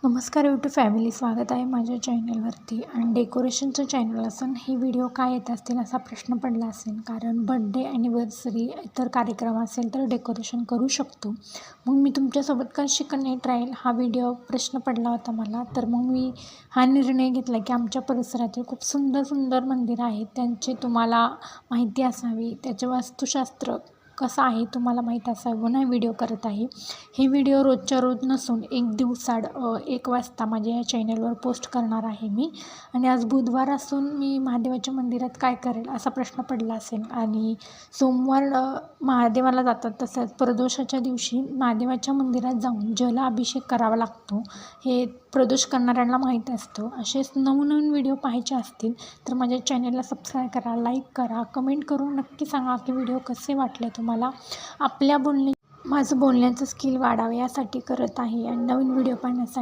नमस्कार YouTube family, स्वागत आहे माझ्या चॅनलवरती. आणि डेकोरेशनचं चॅनल असून हे व्हिडिओ काय येत असतील असा प्रश्न पडला असेल, कारण बड्डे ॲनिव्हर्सरी इतर कार्यक्रम असेल तर डेकोरेशन करू शकतो. मग मी तुमच्यासोबत कशी कनेक्ट राहील हा व्हिडिओ प्रश्न पडला होता मला. तर मग मी हा निर्णय घेतला की आमच्या परिसरातील खूप सुंदर सुंदर मंदिरं आहेत, त्यांची तुम्हाला माहिती असावी, त्याचे वास्तुशास्त्र कसं आहे तुम्हाला माहीत असावं म्हणून हा व्हिडिओ करत आहे. हे व्हिडिओ रोजच्या रोज नसून एक दिवसाड 1 वाजता माझ्या या चॅनलवर पोस्ट करणार आहे मी. आणि आज बुधवार असून मी महादेवाच्या मंदिरात काय करेल असा प्रश्न पडला असेल. आणि सोमवार महादेवाला जातात, तसंच प्रदोषाच्या दिवशी महादेवाच्या मंदिरात जाऊन जलाभिषेक करावा लागतो, हे प्रदोष करणाऱ्यांना माहीत असतं. असेच नवनवीन व्हिडिओ पाहायचे असतील तर माझ्या चॅनलला सबस्क्राईब करा, लाईक करा, कमेंट करून नक्की सांगा की व्हिडिओ कसे वाटले तुम्हाला. माझं बोलण्याचं स्किल वाढावं यासाठी करत आहे. आणि नवीन व्हिडिओ पाहण्यासाठी